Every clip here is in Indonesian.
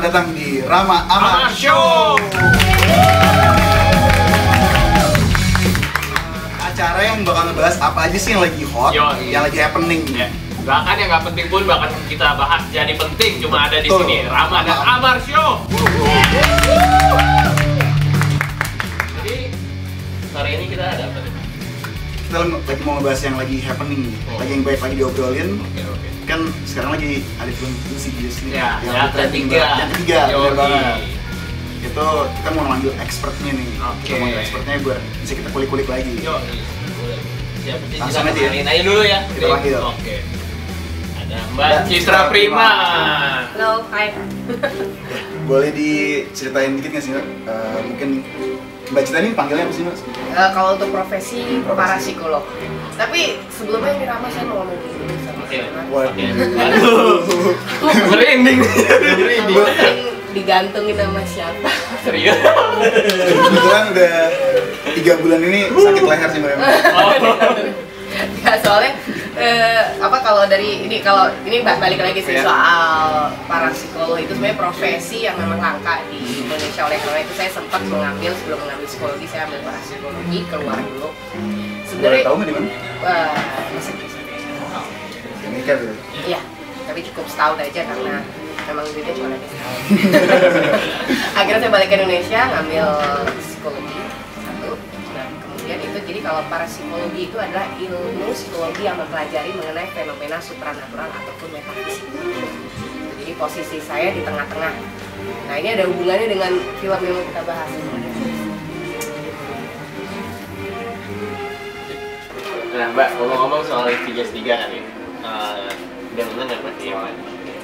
datang di Rama Amar Show. Acara yang bakal ngebahas apa aja sih yang lagi hot, yang lagi happening. Ya. Bahkan yang nggak penting pun bakal kita bahas jadi penting, cuma ada di sini Rama dan Amar Show. Jadi sore ini kita ada apa nih? Kita lagi mau ngebahas yang lagi happening nih, lagi yang baik lagi diobrolin. Oke. Kan sekarang lagi ada film Insidious nih, Ya, yang ketiga, bener banget. Itu kita mau manggil expertnya nih. Kita manggil expertnya biar bisa kita kulik-kulik lagi. Langsung aja ya. Aja dulu ya. Kita panggil. Oke. Ada Mbak Citra Prima. Halo, hai. Boleh diceritain dikit nggak sih, Mbak? Mungkin Mbak Citra ini panggilnya apa sih, Mbak? Kalau untuk profesi para psikolog. Tapi sebelumnya ini Rama saya mau ngomong dulu sama teman. Waduh. Merinding. Gue sering digantungin sama siapa? Serius? Kebetulan udah 3 bulan ini sakit leher sih, Mbak. Ya soalnya kalau ini balik lagi sih soal para psikolog itu sebenarnya profesi yang memang langka di Indonesia. Oleh karena itu saya sempat mengambil, sebelum mengambil psikologi saya ambil para psikologi, keluar dulu. Sebenarnya tahu nggak di mana? masih bisa. Ini kan. Iya, tapi cukup setahun aja karena memang duitnya cuma ada setahun. Akhirnya saya balik ke Indonesia ngambil psikologi satu. Nah kemudian itu jadi kalau para psikologi itu adalah ilmu psikologi yang mempelajari mengenai fenomena supranatural ataupun metafisik. Jadi posisi saya di tengah-tengah. Nah ini ada hubungannya dengan film yang mau kita bahas. Nah Mbak, ngomong-ngomong soal Insidious 3 kan ya, udah nonton nggak Mbak?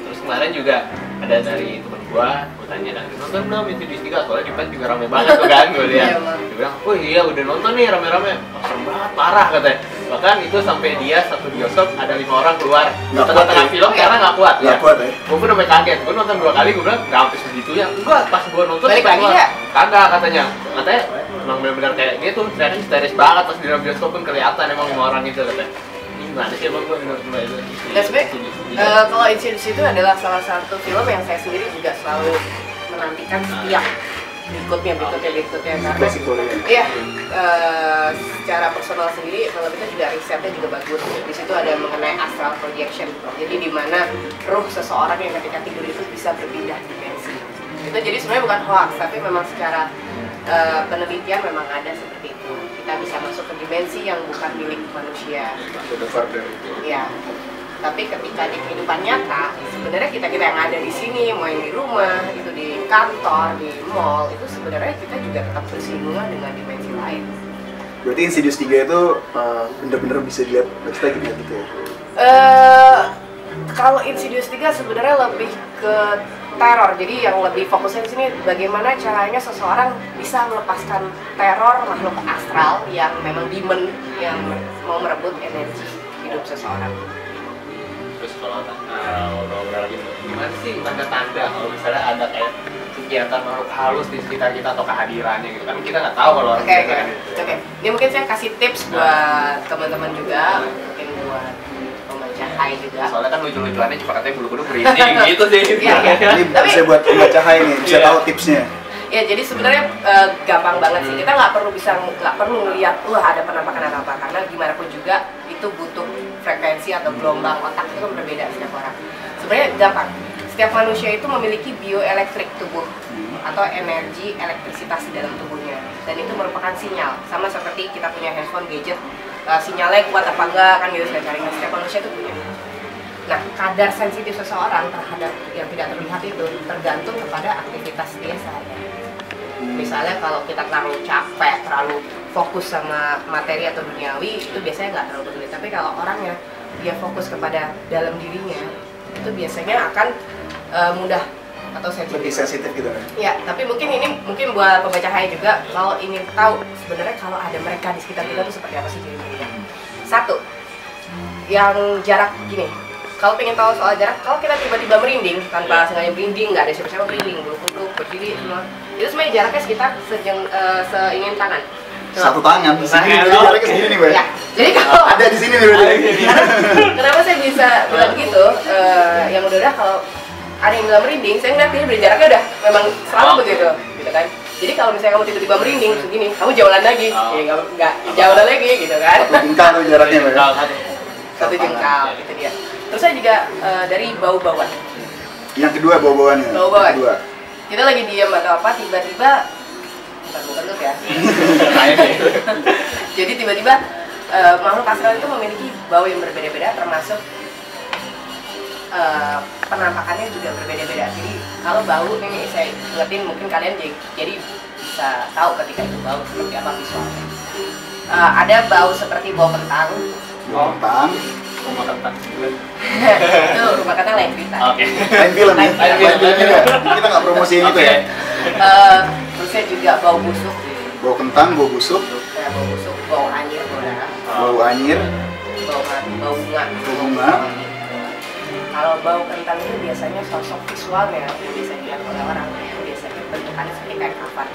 Terus kemarin juga ada dari temen gua tanya, nonton belum Insidious 3? Soalnya di juga rame banget tuh kan, gue lihat. Dia bilang, oh iya udah nonton nih rame-rame, serem banget, parah katanya. Bahkan itu sampai dia satu bioskop ada 5 orang keluar di tengah-tengah film karena nggak kuat ya. Gue pun sampai kaget, gue nonton 2 kali, gue bilang nggak sampai segitunya. Enggak, pas gue nonton balik lagi ya? Kagak katanya emang benar-benar kayak gitu, ternyata histeris banget pas di dalam bioskop pun kelihatan emang 5 orang itu katanya. Ini gimana sih emang gue bener itu? Nah sebenarnya kalau Insidious itu adalah salah satu film yang saya sendiri juga selalu menantikan setiap berikutnya karena iya secara personal sendiri film itu juga risetnya juga bagus. Di situ ada mengenai astral projection, jadi di mana ruh seseorang yang ketika tidur itu bisa berpindah dimensi. Itu jadi sebenarnya bukan hoax, tapi memang secara penelitian memang ada seperti itu. Kita bisa masuk ke dimensi yang bukan milik manusia. Ya. Tapi ketika di kehidupan nyata, sebenarnya kita yang ada di sini, mau yang di rumah, itu di kantor, di mall, itu sebenarnya kita juga tetap bersinggungan dengan dimensi lain. Berarti Insidious 3 itu bener-bener bisa dilihat backstage gitu ya? Kalau Insidious 3 sebenarnya lebih ke teror, jadi yang lebih fokusnya di sini bagaimana caranya seseorang bisa melepaskan teror makhluk astral yang memang demon yang mau merebut energi hidup seseorang. Terus kalau ngobrol gitu, gimana sih tanda-tanda kalau misalnya ada kayak kegiatan makhluk halus di sekitar kita atau kehadirannya gitu kan kita nggak tahu kalau orang Oke. Ini mungkin saya kasih tips buat teman-teman juga, mungkin buat pembaca hai juga. Soalnya kan lucu-lucuannya cuma katanya bulu-bulu merinding gitu sih. Iya. Ini bisa buat pembaca hai nih, bisa tahu tipsnya. Ya jadi sebenarnya gampang banget sih, kita nggak perlu melihat ada penampakan apa karena gimana pun juga itu butuh frekuensi atau gelombang otak itu kan berbeda setiap orang. Sebenarnya gampang, setiap manusia itu memiliki bioelektrik tubuh atau energi elektrisitas di dalam tubuhnya, dan itu merupakan sinyal sama seperti kita punya handphone gadget, sinyalnya kuat apa enggak kan gitu saya cari. Setiap manusia itu punya. Nah, kadar sensitif seseorang terhadap yang tidak terlihat itu tergantung kepada aktivitas dia sehari-hari. Misalnya kalau kita terlalu capek, terlalu fokus sama materi atau duniawi, itu biasanya nggak terlalu peduli. Tapi kalau orangnya dia fokus kepada dalam dirinya, itu biasanya akan mudah atau sensitif. Lebih sensitif gitu kan? Ya, tapi mungkin buat pembaca hai juga, kalau ingin tahu sebenarnya kalau ada mereka di sekitar kita itu seperti apa sih ciri-cirinya. Satu, yang jarak gini. Kalau pengen tahu soal jarak, kalau kita tiba-tiba merinding tanpa sengaja merinding, nggak ada siapa-siapa merinding, bulu-bulu berdiri semua, itu sebenarnya jaraknya sekitar seingin tangan. Satu tangan, jaraknya segini nih, Mbak. Ya, jadi kalau ada di sini nih, kenapa saya bisa bilang gitu? Yang udah kalau ada yang bilang merinding, saya ngeliat dia jaraknya udah memang selalu begitu, gitu kan. Jadi kalau misalnya kamu tiba-tiba merinding segini, kamu jauhan lagi, ya nggak jauhan lagi, gitu kan. Satu jengkal tuh jaraknya, Mbak. Satu jengkal, itu dia. Terus saya juga dari bau-bauan. Yang kedua bau-bauannya. Bau-bauan. Yang kedua. Kita lagi diam atau apa, tiba-tiba bukan tuh ya. Jadi tiba-tiba makhluk astral itu memiliki bau yang berbeda-beda, termasuk penampakannya juga berbeda-beda. Jadi kalau bau ini saya ingetin, mungkin kalian jadi bisa tahu ketika itu bau seperti apa visualnya. Ada bau seperti bau kentang. Bau kentang. Rumah kentang. Itu rumah kentang lain cerita. Oke. Lain film ya? Lain film juga. Kita nggak promosiin itu ya. Terusnya juga bau busuk. Bau kentang, bau busuk, Bau busuk, bau anyir, bau darah, bau anyir, bau mati, bau bunga. bau bunga. Kalau bau kentang itu biasanya sosok visualnya yang bisa dilihat oleh orang, biasanya bentukannya seperti kain kafan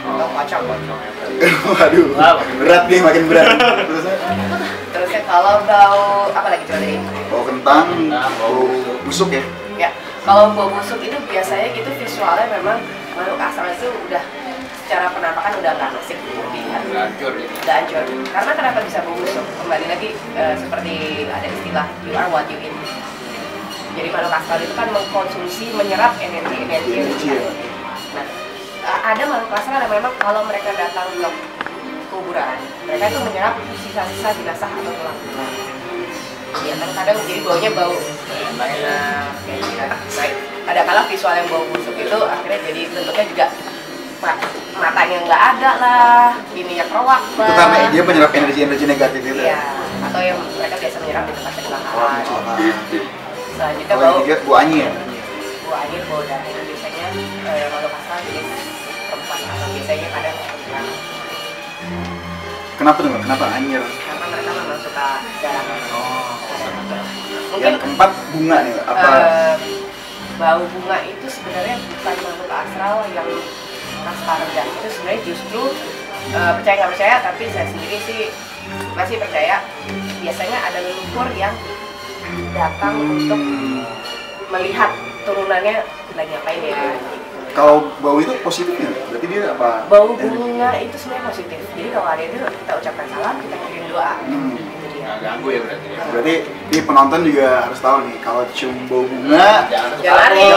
atau pocong. Waduh, berat nih, makin berat. Terusnya kalau bau apa lagi coba deh? Bau kentang, bau busuk ya. Ya, kalau bau busuk itu biasanya gitu visualnya memang makhluk astral itu udah secara penampakan udah nggak asik dilihat. Hancur ya. Udah hancur. Karena kenapa bisa bau busuk? Kembali lagi seperti ada istilah you are what you eat. Jadi makhluk astral itu kan mengkonsumsi, menyerap energi-energi yang dicari. Nah, ada makhluk astral yang memang kalau mereka datang ke kuburan, mereka itu menyerap sisa-sisa jenazah atau tulang-tulang. Ya, kadang-kadang jadi baunya bau enak, kayak gitu. Baik, kadang-kadang visual yang bau busuk itu akhirnya jadi bentuknya juga matanya nggak ada lah, ininya keruak lah. Itu karena dia menyerap energi-energi negatif itu. Iya, atau yang mereka biasa menyerap di tempat kebakaran. Selanjutnya Kalau yang ketiga, bau anyir. Bau anyir, bau darah itu biasanya makhluk astral jenis perempuan atau biasanya kadang perempuan. Kenapa tuh, Mbak? Kenapa anyir? Karena mereka memang suka darah. Mungkin Yang keempat, bunga nih, Mbak. Apa? Bau bunga itu sebenarnya bukan makhluk astral yang kasta rendah. Itu sebenarnya justru percaya nggak percaya, tapi saya sendiri sih masih percaya. Biasanya ada leluhur yang datang untuk melihat turunannya lagi ngapain ya. Kalau bau itu positif ya? Berarti dia apa? Bau bunga itu sebenarnya positif. Jadi kalau ada itu kita ucapkan salam, kita kirim doa. Itu dia. Nggak ganggu ya berarti. Berarti ini penonton juga harus tahu nih, kalau cium bau bunga, Jangan lari.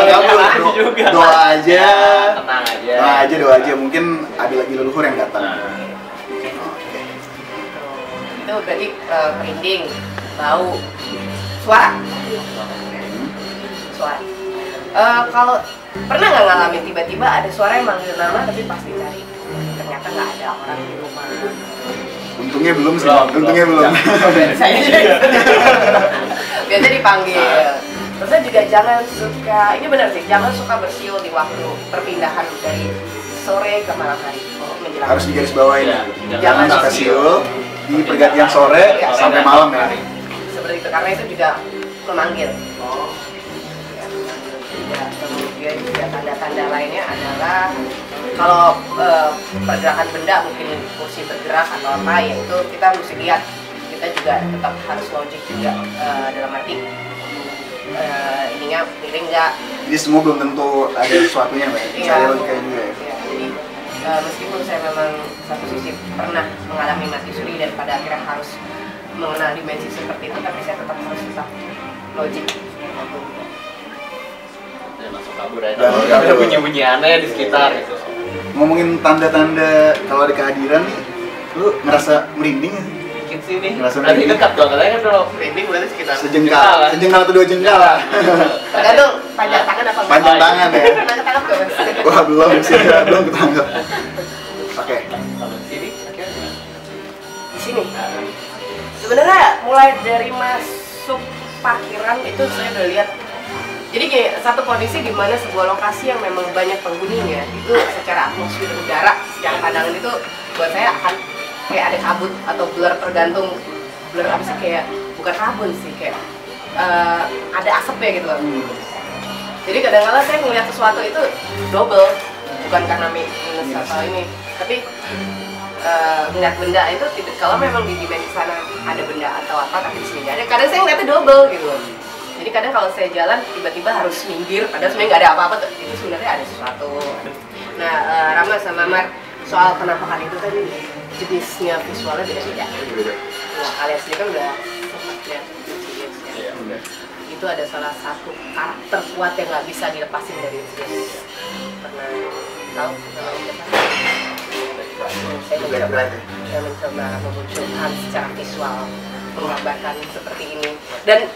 doa aja, Tenang aja. doa aja. Mungkin ada lagi leluhur yang datang. Itu berarti merinding, bau, suara. Kalau pernah nggak ngalamin tiba-tiba ada suara yang manggil nama tapi pas dicari ternyata nggak ada orang di rumah. Untungnya belum sih, Belum. untungnya belum. Saya biasanya dipanggil. Terus juga jangan suka, ini benar sih, jangan suka bersiul di waktu perpindahan dari sore ke malam hari. Menjelang Harus digaris bawain. Iya. Jangan Jangan suka siul di pergantian sore sampai malam ya. seperti itu, karena itu juga memanggil. Ya, kemudian juga tanda-tanda lainnya adalah kalau pergerakan benda, mungkin kursi bergerak atau apa, ya itu kita mesti lihat. Kita juga tetap harus logik juga dalam arti ininya miring nggak. Jadi semua belum tentu ada sesuatunya, Mbak. Cari logikanya juga ya. Ya, jadi meskipun saya memang satu sisi pernah mengalami mati suri dan pada akhirnya harus mengenal dimensi seperti itu, tapi saya tetap logik. Langsung kabur aja. Ada bunyi-bunyi aneh di sekitar gitu. Ngomongin tanda-tanda kalau ada kehadiran nih, lu ngerasa merinding nggak sih? Dikit sih nih. Ngerasa Berarti merinding. dekat dong, katanya kan kalau merinding berarti sekitar Sejengkal atau 2 jengkal. Tergantung panjang tangan apa enggak. Panjang tangan ya. Pernah ketangkap gak, Mas? Wah, belum sih, belum ketangkep. Oke. Kalau di sini akhirnya Di sini. Sebenarnya mulai dari masuk parkiran itu saya udah lihat. Jadi kayak satu kondisi di mana sebuah lokasi yang memang banyak penghuninya itu secara atmosfer udara, secara pandangan itu buat saya akan kayak ada kabut atau blur, tergantung blur apa sih, kayak bukan kabut sih, kayak ada asapnya gitu loh. Jadi kadang-kadang saya ngelihat sesuatu itu double, bukan karena minus atau ini, tapi ngeliat benda itu tidak, kalau memang di dimensi sana ada benda atau apa tapi di sini nggak ada, kadang saya ngeliatnya double gitu loh. Jadi Jadi kadang kalau saya jalan tiba-tiba harus minggir, padahal sebenarnya nggak ada apa-apa tuh. Itu sebenarnya ada sesuatu. Nah, Rama sama Mar, soal penampakan itu kan jenisnya visualnya beda-beda. Nah, kalian sendiri kan udah sempat lihat Insidious ya. Iya, udah. Itu ada salah satu karakter kuat yang nggak bisa dilepasin dari Insidious. Pernah tahu nama itu kan? Saya mencoba memunculkan secara visual menggambarkan seperti ini dan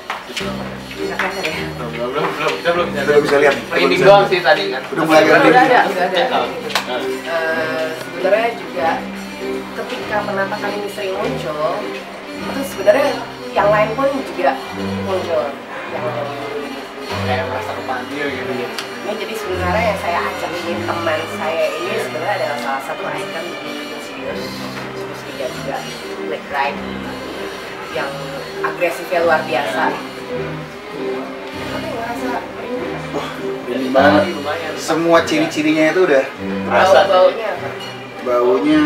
bisa kan ya? Belum bisa lihat. Ini doang sih tadi kan. Udah mulai Udah ada. Sebenarnya juga ketika penampakan ini sering muncul, itu sebenarnya yang lain pun juga muncul. Yang Kayak merasa kepanggil gitu. Ini jadi sebenarnya yang saya ajak ini teman saya ini sebenarnya adalah salah satu icon di Insidious 3 juga, Black Ride, yang agresifnya luar biasa. Tapi ngerasa ini banget. Lumayan. Semua ciri-cirinya itu udah baunya apa? baunya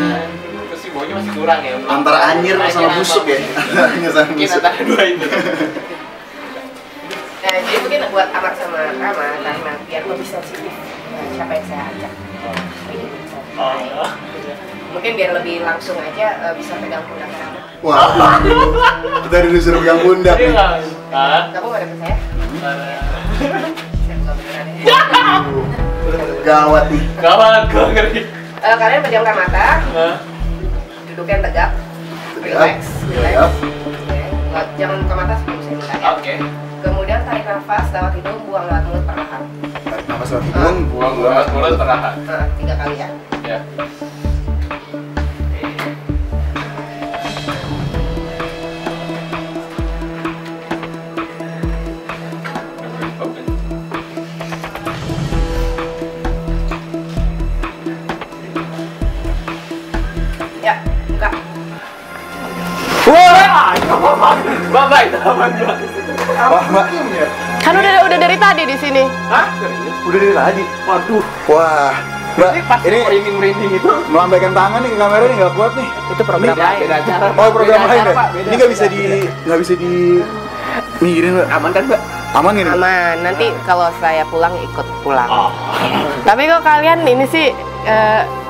Terus sih baunya masih kurang ya. antara anyir sama busuk ya. Anyir sama Mungkin busuk. antara dua itu. Nah, jadi mungkin buat Amar sama Rama karena biar lebih sensitif siapa yang saya ajak. Mungkin biar lebih langsung aja bisa pegang pundak Rama. Wah, kita disuruh pegang pundak nih. Kamu gak dapet saya? Saya bukan beneran ya. Gawat nih. Gawat, gue ngeri. Kalian pejamkan mata, duduknya tegak, relax. Jangan buka mata sebelum saya buka ya. Oke. Kemudian tarik nafas lewat hidung, buang lewat mulut perlahan. Tarik nafas lewat hidung, Buang lewat mulut perlahan. 3 kali ya. Ya. Ya, buka. Wah, Mbak, itu aman, Mbak. Wah, Mbak. Kan udah dari tadi di sini. Hah? Serius? Udah dari tadi. Waduh. Wah, Mbak, Pas ini merinding-merinding itu. melambaikan tangan nih ke kamera nih nggak kuat nih. Itu program lain. Beda acara. Oh, program Beda lain acara, ya? Pak. Beda. Ini nggak bisa di mikirin, Mbak. Aman kan, Mbak? Aman ini? Aman. Nanti kalau saya pulang ikut pulang. Oh. Tapi kok kalian ini sih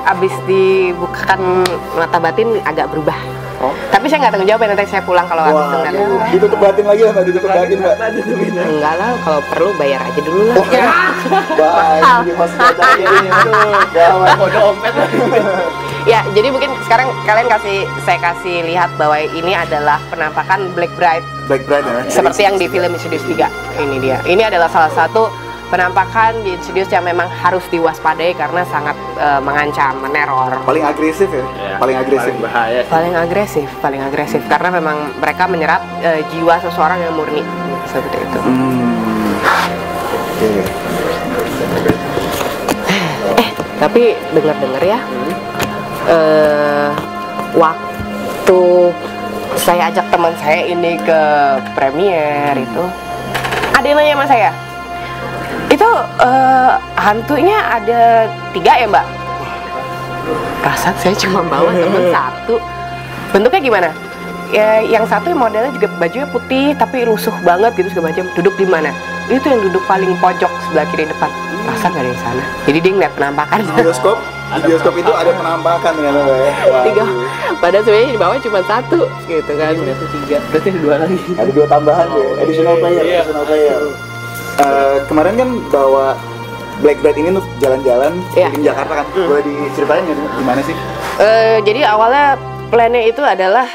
abis dibukakan mata batin agak berubah. Oh. Tapi saya nggak tanggung jawab ya nanti saya pulang kalau habis itu nggak ada. Ditutup batin lagi ya, Mbak? Ditutup batin, Mbak. Enggak lah, kalau perlu bayar aja dulu lah. Baik, ini masih acara ini. Aduh, gawat. Kode ompet. Ya, jadi mungkin sekarang saya kasih lihat bahwa ini adalah penampakan Black Bride Black Bride ya? seperti yang di film Insidious 3. Ini dia. Ini adalah salah satu penampakan di Insidious yang memang harus diwaspadai karena sangat mengancam, meneror. Paling agresif ya? Paling agresif. Paling bahaya. Paling agresif karena memang mereka menyerap jiwa seseorang yang murni seperti itu. Oke. Tapi dengar ya, waktu saya ajak teman saya ini ke premier itu, ada yang nanya sama saya, itu hantunya ada 3 ya Mbak? Perasaan saya cuma bawa teman 1. Bentuknya gimana? Ya, yang satu modelnya juga bajunya putih tapi rusuh banget gitu segala macam. Duduk di mana? Itu yang duduk paling pojok sebelah kiri depan. Perasaan nggak ada di sana. Jadi dia ngeliat penampakan. Di bioskop itu ada penampakan ternyata, Mbak ya? Wah. 3. Padahal sebenarnya di bawah cuma 1 gitu kan. Berarti 3. Berarti ada 2 lagi. Ada 2 tambahan ya, additional player. Iya. Additional player. Kemarin kan bawa Black Bride ini untuk jalan-jalan Iya. di Jakarta kan. Boleh diceritain ya gimana sih? Jadi awalnya plannya itu adalah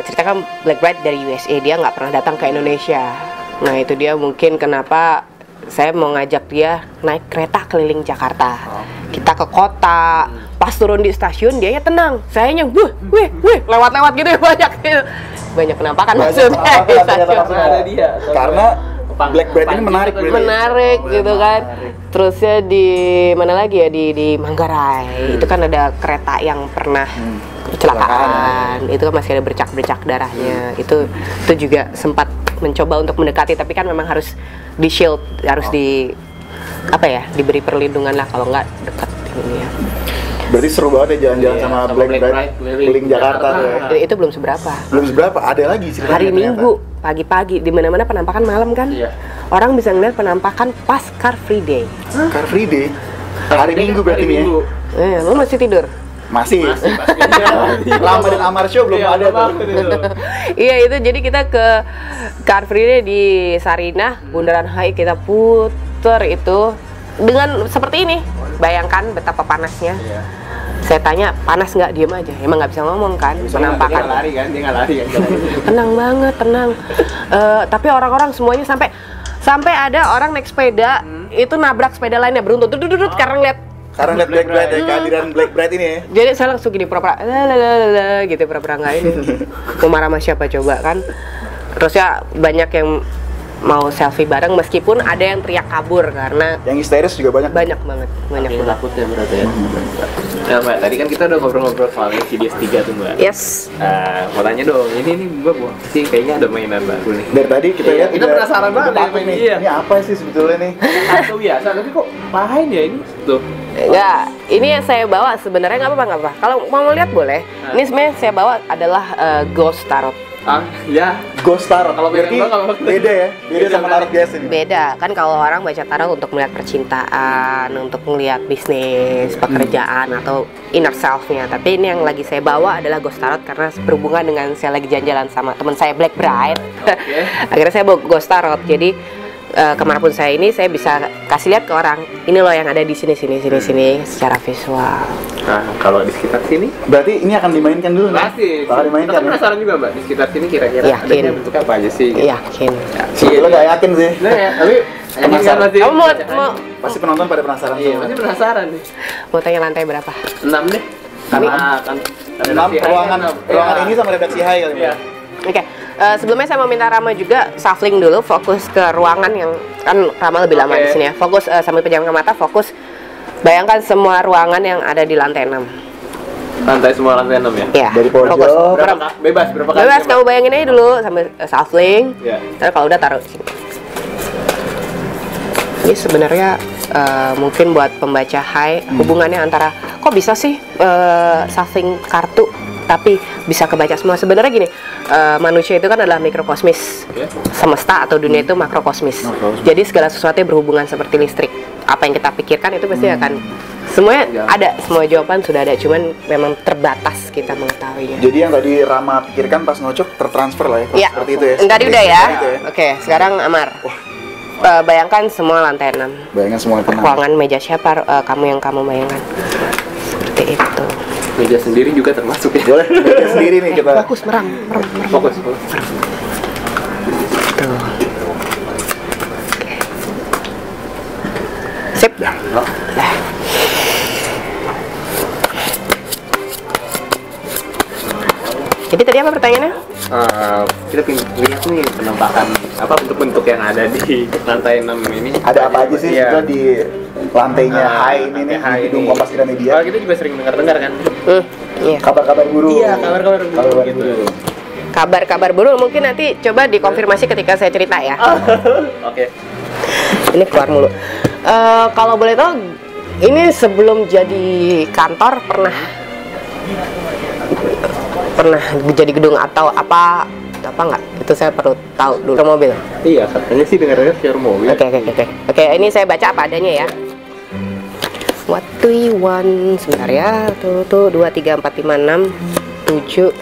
ceritakan Black Bride dari USA, dia nggak pernah datang ke Indonesia. Nah itu dia mungkin kenapa saya mau ngajak dia naik kereta keliling Jakarta. Kita ke kota, pas turun di stasiun dia tenang, sayanya wih lewat-lewat gitu ya, banyak penampakan maksudnya di stasiun. Ada dia. Karena Black Bride ini menarik, Menarik gitu kan. Terusnya di mana lagi ya, di Manggarai itu kan ada kereta yang pernah kecelakaan, itu kan masih ada bercak-bercak darahnya. Itu juga sempat mencoba untuk mendekati, tapi kan memang harus di shield, harus diberi perlindungan lah, kalau nggak dekat ini ya. Berarti seru banget ya jalan-jalan Iya, sama sama Black Black Bride Bride keliling Jakarta tuh ya. Itu belum seberapa. Belum seberapa, ada lagi ceritanya Hari ternyata. Minggu pagi-pagi, di mana-mana penampakan malam kan. Iya. Orang bisa ngeliat penampakan pas Car Free Day. Car Free Day. Hari Minggu berarti nih ya. Lu masih tidur? Masih. Lama dan Amar Show belum ada tuh. Iya itu, jadi kita ke Car Free Day di Sarinah, Bundaran HI, kita puter itu dengan seperti ini. Bayangkan betapa panasnya. Iya. Saya tanya, panas nggak? Diem aja, emang nggak bisa ngomong kan. Penampakan. Dia nggak lari kan. Tenang banget, tenang. Tapi orang-orang semuanya sampai ada orang naik sepeda itu nabrak sepeda lainnya, beruntun karena ngeliat. Karena lihat Black Bright ya, kehadiran Black Bright ini ya. Jadi saya langsung gini pura-pura gitu, pura-pura nggak ini. Mau marah sama siapa coba kan. Terus ya banyak yang mau selfie bareng, meskipun ada yang teriak kabur karena yang histeris juga banyak. Banyak banget. Takutnya berarti ya. Nah Mbak, tadi kan kita udah ngobrol-ngobrol soal CDS 3 tuh Mbak. Yes. Mau tanya dong, ini Mbak sih kayaknya ada mainan baru nih. Dari tadi kita lihat kita penasaran banget nih. Iya. Ini apa sih sebetulnya nih? Kartu biasa, tapi kok lain ya ini tuh. Enggak, ini yang saya bawa sebenarnya nggak apa-apa. Kalau mau lihat boleh. Ini sebenarnya saya bawa adalah Ghost Tarot. Ya. Ghost Tarot. Kalau berarti beda ya? Beda sama tarot biasa nih. Beda, kan kalau orang baca tarot untuk melihat percintaan, untuk melihat bisnis, pekerjaan, atau inner self-nya. Tapi ini yang lagi saya bawa adalah Ghost Tarot karena berhubungan dengan saya lagi jalan-jalan sama teman saya Black Bright. Akhirnya saya bawa Ghost Tarot. Jadi kemanapun saya ini, saya bisa kasih lihat ke orang, ini loh yang ada di sini secara visual. Nah, kalau di sekitar sini, berarti ini akan dimainkan dulu nih. pasti. Bakal dimainkan. Kita penasaran juga Mbak, di sekitar sini kira-kira Yakin. ada bentuknya apa aja sih? Yakin. Sebetulnya nggak yakin sih. Nah ya, tapi Penasaran. masih. Kamu mau Pasti penonton pada penasaran Iya, semua. masih penasaran nih. mau tanya lantai berapa? 6 deh. Karena kan 6 ruangan ini sama redaksi high kali Iya. ya. Oke, sebelumnya saya mau minta Rama juga shuffling dulu, fokus ke ruangan yang kan Rama lebih lama di sini ya. Fokus sambil pejamkan mata, fokus. Bayangkan semua ruangan yang ada di lantai 6. Semua lantai 6 ya? Ya. Dari pojok. Fokus. Bebas berapa kali? Bebas, kamu bayangin aja dulu sambil shuffling. Iya. Ntar kalau udah taruh sini. Ini sebenarnya mungkin buat pembaca high, hubungannya antara kok bisa sih shuffling kartu tapi bisa kebaca semua. Sebenarnya gini, manusia itu kan adalah mikrokosmis, semesta atau dunia itu makrokosmis. Jadi segala sesuatu yang berhubungan seperti listrik, apa yang kita pikirkan itu pasti akan semuanya ada, semua jawaban sudah ada, cuman memang terbatas kita mengetahuinya. Jadi yang tadi Rama pikirkan pas ngocok tertransfer lah ya. Iya, Seperti itu ya. tadi udah ya. Gitu ya. Oke, sekarang Amar. Bayangkan semua lantai 6. Bayangkan semua tenang. Ruangan meja siapa kamu yang kamu bayangkan. Seperti itu. Meja sendiri juga termasuk ya? Boleh, meja sendiri nih kita. Fokus, merang. Fokus. Tuh. Sip. Nah. Jadi tadi apa pertanyaannya? Kita pengen lihat nih penampakan apa bentuk-bentuk yang ada di lantai 6 ini. Ada apa aja sih Iya. juga di lantainya high ini nih, di gedung Kompas Gramedia. Kita juga sering dengar-dengar kan? Iya. Kabar-kabar burung. Iya, kabar-kabar burung gitu. Kabar-kabar burung mungkin nanti coba dikonfirmasi ketika saya cerita ya. Oke. Ini keluar mulu. Kalau boleh tahu, ini sebelum jadi kantor pernah jadi gedung atau apa nggak? Itu saya perlu tahu dulu. Ke mobil. Iya, katanya sih dengar-dengar showroom mobil. Oke, ini saya baca apa adanya ya. What do you want? Sebentar ya. Tuh 2, 3, 4, 5, 6, 7,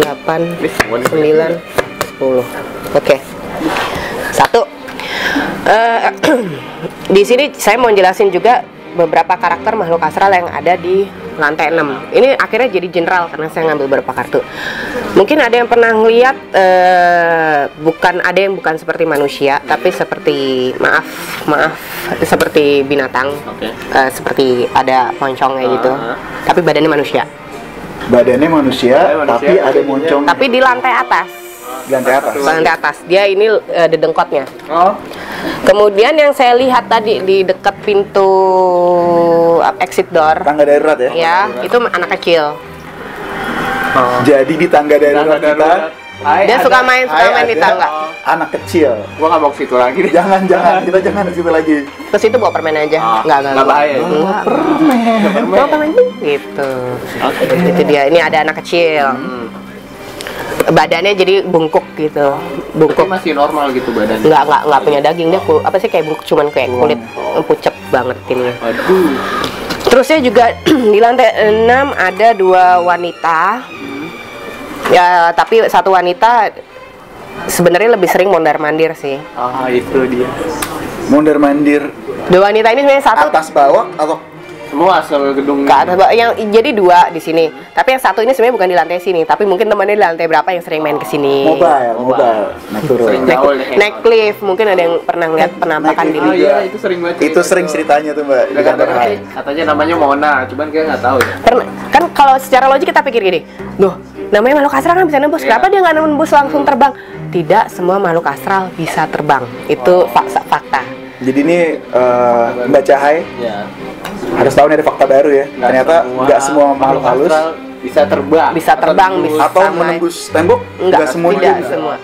8, 9, 10. Oke. 1. Di sini saya mau jelasin juga beberapa karakter makhluk astral yang ada di lantai 6. Ini akhirnya jadi general karena saya ngambil beberapa kartu. Mungkin ada yang pernah ngeliat bukan seperti manusia, tapi seperti maaf seperti binatang. Seperti ada moncongnya gitu. Tapi badannya manusia. Badannya manusia, tapi ada moncong. Tapi di lantai atas. Di lantai atas. Lantai atas. Dia ini dedengkotnya. Oh. Kemudian yang saya lihat tadi di dekat pintu exit door, Tangga darurat ya. ya, itu anak kecil. Jadi di tangga darurat kita, Dia suka main di tangga. anak kecil. Gua nggak mau ke situ lagi deh. Jangan, kita jangan ke situ lagi. Ke situ bawa permen aja. Enggak bahaya. Bawa permen gitu. Itu dia. Ini ada anak kecil. badannya jadi bungkuk gitu, bungkuk. Masih normal gitu badannya. Nggak punya daging, dia apa sih kayak bungkuk, cuman kayak kulit pucet banget ini. Aduh. Terusnya juga di lantai 6 ada 2 wanita. Ya, tapi satu wanita sebenarnya lebih sering mondar-mandir sih. Ah, itu dia. Mondar-mandir. 2 wanita ini sebenarnya satu Atas bawah atau Semua asal gedung. ke atas bawah. Yang jadi 2 di sini. Tapi yang satu ini sebenarnya bukan di lantai sini, tapi mungkin temannya di lantai berapa yang sering main ke sini. mobile. Naik turun. Sering Naik, gaul nih. naik lift, mungkin ada yang pernah lihat penampakan di lift. Oh lift. iya, itu sering banget. Itu sering ceritanya tuh Mbak di kantor saya. Katanya namanya Mona, cuman kayak nggak tahu ya. Pernah, kan kalau secara logik kita pikir gini, loh, namanya makhluk astral kan bisa nembus, kenapa dia nggak nembus langsung terbang? Tidak semua makhluk astral bisa terbang, itu fakta. Jadi ini Mbak Cahai Ya. harus tahu nih ada fakta baru ya. Ternyata nggak semua makhluk halus bisa terbang. Bisa terbang, bisa atau sama. menembus tembok. Enggak, semuanya tidak bisa. semua.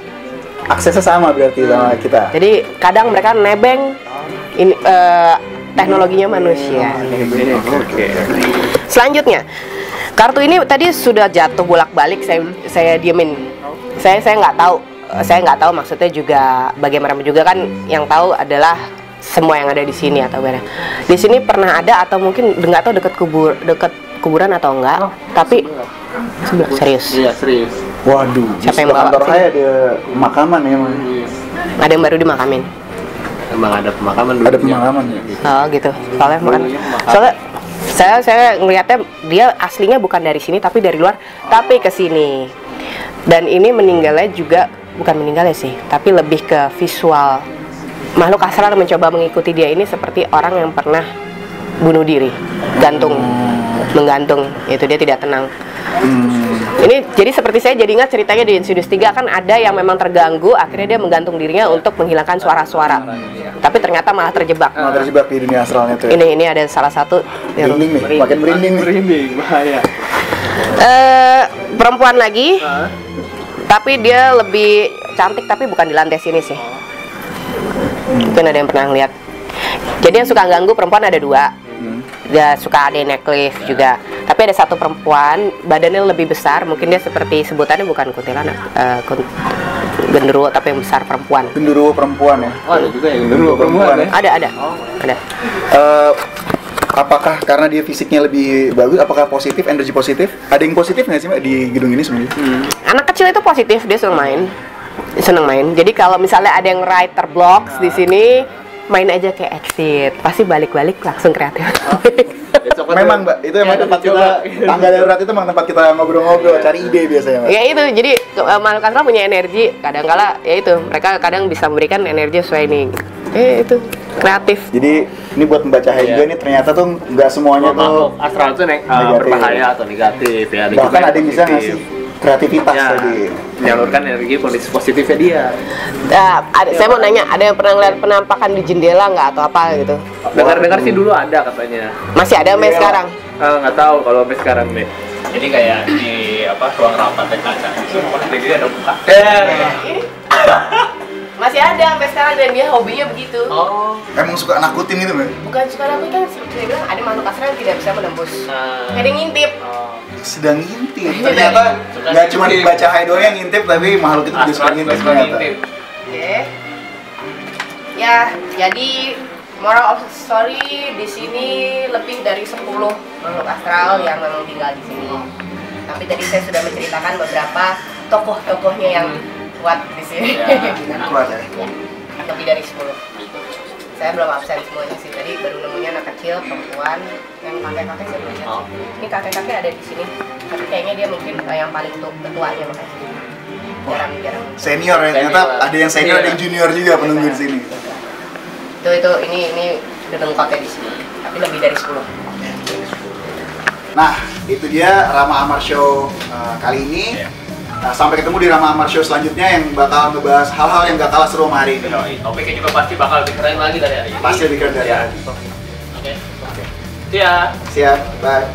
Aksesnya sama berarti sama kita. Jadi kadang mereka nebeng ini teknologinya manusia. Oke. Selanjutnya, kartu ini tadi sudah jatuh bolak-balik, saya diemin. Saya nggak tahu maksudnya juga bagaimana juga, kan yang tahu adalah semua yang ada di sini atau bagaimana. Di sini pernah ada atau mungkin nggak tahu dekat kuburan atau enggak, tapi sebelah serius. Iya, serius. Waduh, Siapa yang di bawa kantor sih? saya ada pemakaman ya, Mas. Ada yang baru dimakamin. Emang ada pemakaman dulu. Ada pemakaman ya. Oh gitu. Soalnya Dulunya pemakaman. soalnya saya ngelihatnya dia aslinya bukan dari sini tapi dari luar, tapi ke sini. Dan ini meninggalnya juga bukan meninggalnya sih, tapi lebih ke visual. Makhluk astral mencoba mengikuti dia ini seperti orang yang pernah bunuh diri, menggantung. Itu dia tidak tenang. Ini jadi seperti saya jadi ingat ceritanya di Insidious 3 kan ada yang memang terganggu, akhirnya dia menggantung dirinya untuk menghilangkan suara-suara. Tapi ternyata malah terjebak. Malah terjebak di dunia astralnya tuh. Ini ada salah satu yang Merinding nih, makin merinding nih. Merinding, bahaya. perempuan lagi, tapi dia lebih cantik tapi bukan di lantai sini sih. Mungkin ada yang pernah lihat. Jadi yang suka ganggu perempuan ada 2. Dia suka ada yang naik lift juga. Tapi ada satu perempuan, badannya lebih besar. Mungkin dia seperti sebutannya bukan kuntilanak, genderuwo, tapi yang besar, perempuan. Genderuwo perempuan ya. Oh, ada juga yang dulu perempuan ya. Ada. Apakah karena dia fisiknya lebih bagus, apakah positif, energi positif? Ada yang positif nggak sih Mbak di gedung ini sebenarnya? Anak kecil itu positif, dia seneng main. Jadi kalau misalnya ada yang writer blocks di sini, main aja kayak exit, pasti balik-balik langsung kreatif. Memang Mbak, itu emang tempat kita, tangga darurat itu memang tempat kita ngobrol-ngobrol, cari ide biasanya Mbak. Ya itu, jadi makhluk astral punya energi, kadang-kala ya itu, mereka kadang bisa memberikan energi sesuai nih. Itu kreatif. Jadi ini buat membaca juga nih, ternyata tuh nggak semuanya tuh astral tuh berbahaya atau negatif ya. bahkan ada yang bisa ngasih kreativitas tadi. Menyalurkan energi positifnya dia. Saya mau nanya, ada yang pernah lihat penampakan di jendela nggak atau apa gitu? Dengar-dengar sih dulu ada katanya. Masih ada sampai sekarang? Nggak tahu kalau sampai sekarang deh. Jadi kayak di ruang rapat kaca. Jadi ada buka. Masih ada sampai sekarang dan dia hobinya begitu. Oh. Emang suka nakutin gitu Mbak? Bukan suka nakutin, kan seperti saya bilang ada makhluk astral yang tidak bisa menembus. Kayak dia ngintip. Sedang ngintip. Ternyata nggak cuma dibaca hai doang yang ngintip, tapi makhluk itu juga suka ngintip ternyata. Oke. Ya, jadi moral of the story di sini lebih dari 10 makhluk astral yang memang tinggal di sini. Tapi tadi saya sudah menceritakan beberapa tokoh-tokohnya yang kuat di sini. Kuat ya. Lebih dari 10. Saya belum absen semuanya sih. Tadi baru nemunya anak kecil, perempuan, yang kakek-kakek saya belum lihat sih. Ini kakek-kakek ada di sini. Tapi kayaknya dia mungkin yang paling ketuanya makanya. Jarang-jarang. Senior ya, ternyata ada yang senior, ada yang junior juga penunggu di sini. Ini gedung kotnya di sini. Tapi lebih dari 10. Nah, itu dia Rama Amar Show kali ini. Nah, sampai ketemu di Rama Amar Show selanjutnya yang bakal ngebahas hal-hal yang gak kalah seru sama hari ini. Topiknya juga pasti bakal lebih keren lagi dari hari ini. Pasti lebih keren dari hari ini. Oke. Siap. Siap, bye.